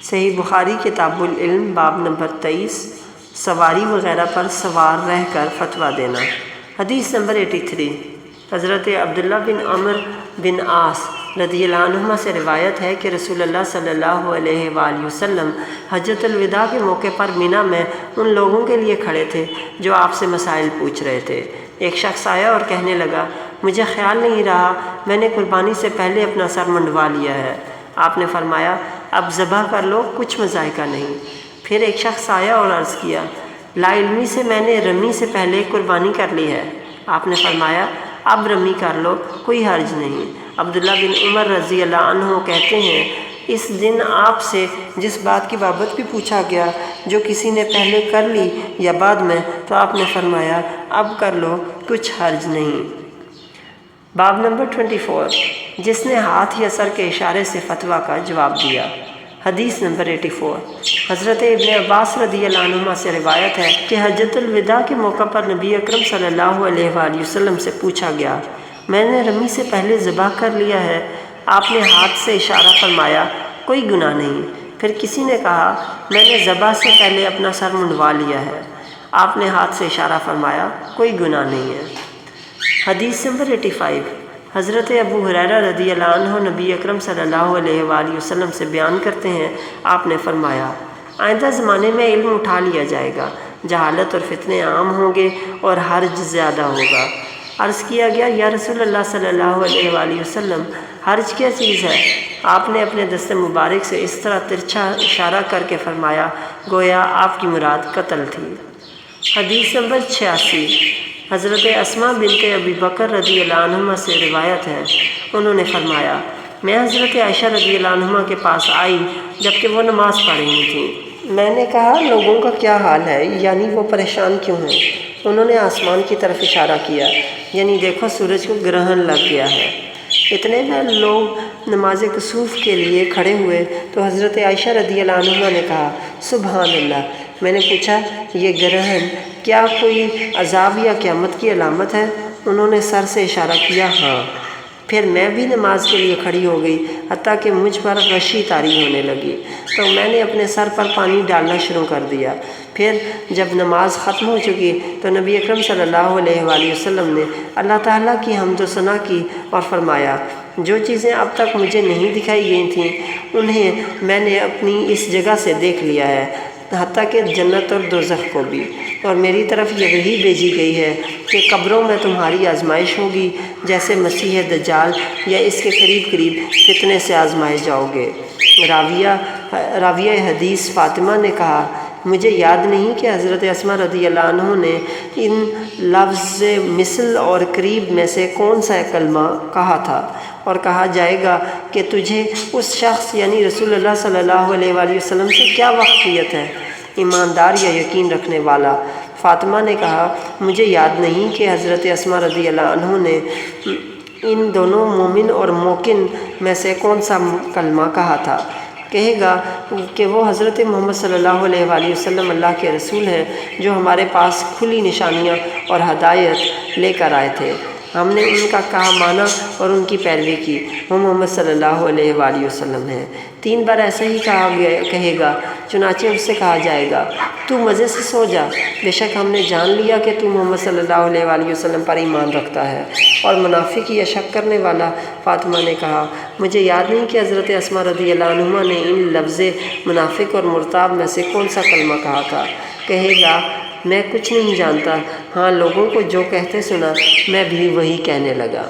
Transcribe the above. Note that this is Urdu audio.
صحیح بخاری کتاب العلم باب نمبر 23 سواری وغیرہ پر سوار رہ کر فتویٰ دینا۔ حدیث نمبر 83 حضرت عبداللہ بن عمر بن عاص رضی اللہ عنہما سے روایت ہے کہ رسول اللہ صلی اللہ علیہ وآلہ وسلم حجۃ الوداع کے موقع پر مینا میں ان لوگوں کے لیے کھڑے تھے جو آپ سے مسائل پوچھ رہے تھے۔ ایک شخص آیا اور کہنے لگا، مجھے خیال نہیں رہا، میں نے قربانی سے پہلے اپنا سر منڈوا لیا ہے۔ آپ نے فرمایا، اب ذبح کر لو، کچھ مذائقہ نہیں۔ پھر ایک شخص آیا اور عرض کیا، لا علمی سے میں نے رمی سے پہلے قربانی کر لی ہے۔ آپ نے فرمایا، اب رمی کر لو، کوئی حرج نہیں۔ عبداللہ بن عمر رضی اللہ عنہ کہتے ہیں، اس دن آپ سے جس بات کی بابت بھی پوچھا گیا جو کسی نے پہلے کر لی یا بعد میں، تو آپ نے فرمایا، اب کر لو، کچھ حرج نہیں۔ باب نمبر 24 جس نے ہاتھ یا سر کے اشارے سے فتویٰ کا جواب دیا۔ حدیث نمبر 84 حضرت ابن عباس رضی اللہ عنہما سے روایت ہے کہ حجۃ الوداع کے موقع پر نبی اکرم صلی اللہ علیہ وآلہ وسلم سے پوچھا گیا، میں نے رمی سے پہلے ذبح کر لیا ہے۔ آپ نے ہاتھ سے اشارہ فرمایا، کوئی گناہ نہیں۔ پھر کسی نے کہا، میں نے ذبح سے پہلے اپنا سر منڈوا لیا ہے۔ آپ نے ہاتھ سے اشارہ فرمایا، کوئی گناہ نہیں ہے۔ حدیث نمبر 85 حضرت ابو ہریرہ رضی اللہ عنہ نبی اکرم صلی اللہ علیہ وآلہ وسلم سے بیان کرتے ہیں، آپ نے فرمایا، آئندہ زمانے میں علم اٹھا لیا جائے گا، جہالت اور فتنے عام ہوں گے اور حرج زیادہ ہوگا۔ عرض کیا گیا، یا رسول اللہ صلی اللہ علیہ وآلہ وسلم، حرج کیا چیز ہے؟ آپ نے اپنے دست مبارک سے اس طرح ترچھا اشارہ کر کے فرمایا گویا آپ کی مراد قتل تھی۔ حدیث نمبر 86 حضرت اسماء بنت ابی بکر رضی اللہ عنہما سے روایت ہے، انہوں نے فرمایا، میں حضرت عائشہ رضی اللہ عنہما کے پاس آئی جبکہ وہ نماز پڑھ رہی تھیں۔ میں نے کہا، لوگوں کا کیا حال ہے، یعنی وہ پریشان کیوں ہیں؟ انہوں نے آسمان کی طرف اشارہ کیا، یعنی دیکھو سورج کو گرہن لگ گیا ہے۔ اتنے میں لوگ نماز کسوف کے لیے کھڑے ہوئے تو حضرت عائشہ رضی اللہ عنہما نے کہا، سبحان اللہ۔ میں نے پوچھا، یہ گرہن کیا کوئی عذاب یا قیامت کی علامت ہے؟ انہوں نے سر سے اشارہ کیا، ہاں۔ پھر میں بھی نماز کے لیے کھڑی ہو گئی، حتیٰ کہ مجھ پر غشی طاری ہونے لگی، تو میں نے اپنے سر پر پانی ڈالنا شروع کر دیا۔ پھر جب نماز ختم ہو چکی تو نبی اکرم صلی اللہ علیہ وآلہ وسلم نے اللہ تعالیٰ کی حمد و ثنا کی اور فرمایا، جو چیزیں اب تک مجھے نہیں دکھائی گئی تھیں انہیں میں نے اپنی اس جگہ سے دیکھ لیا ہے، حتیٰ کہ جنت اور دوزخ کو بھی، اور میری طرف یہ وحی بھیجی گئی ہے کہ قبروں میں تمہاری آزمائش ہوگی جیسے مسیح دجال یا اس کے قریب فتنے سے آزمائے جاؤ گے۔ راویہ حدیث فاطمہ نے کہا، مجھے یاد نہیں کہ حضرت اسماء رضی اللہ عنہ نے ان لفظ مثل اور قریب میں سے کون سا کلمہ کہا تھا، اور کہا جائے گا کہ تجھے اس شخص یعنی رسول اللہ صلی اللہ علیہ وآلہ وسلم سے کیا واقفیت ہے، ایماندار یا یقین رکھنے والا؟ فاطمہ نے کہا، مجھے یاد نہیں کہ حضرت اسماء رضی اللہ عنہ نے ان دونوں مومن اور موقن میں سے کون سا کلمہ کہا تھا۔ کہے گا کہ وہ حضرت محمد صلی اللہ علیہ وآلہ وسلم اللہ کے رسول ہیں جو ہمارے پاس کھلی نشانیاں اور ہدایت لے کر آئے تھے، ہم نے ان کا کہا مانا اور ان کی پیروی کی، وہ محمد صلی اللہ علیہ وآلہ وسلم ہیں۔ 3 بار ایسا ہی کہے گا، چنانچہ اس سے کہا جائے گا، تو مزے سے سو جا، بے شک ہم نے جان لیا کہ تو محمد صلی اللہ علیہ وآلہ وسلم پر ایمان رکھتا ہے اور منافق یا شک کرنے والا۔ فاطمہ نے کہا، مجھے یاد نہیں کہ حضرت اسماء رضی اللہ عنہما نے ان لفظ منافق اور مرتاب میں سے کون سا کلمہ کہا تھا۔ کہے گا، میں کچھ نہیں جانتا، ہاں لوگوں کو جو کہتے سنا میں بھی وہی کہنے لگا۔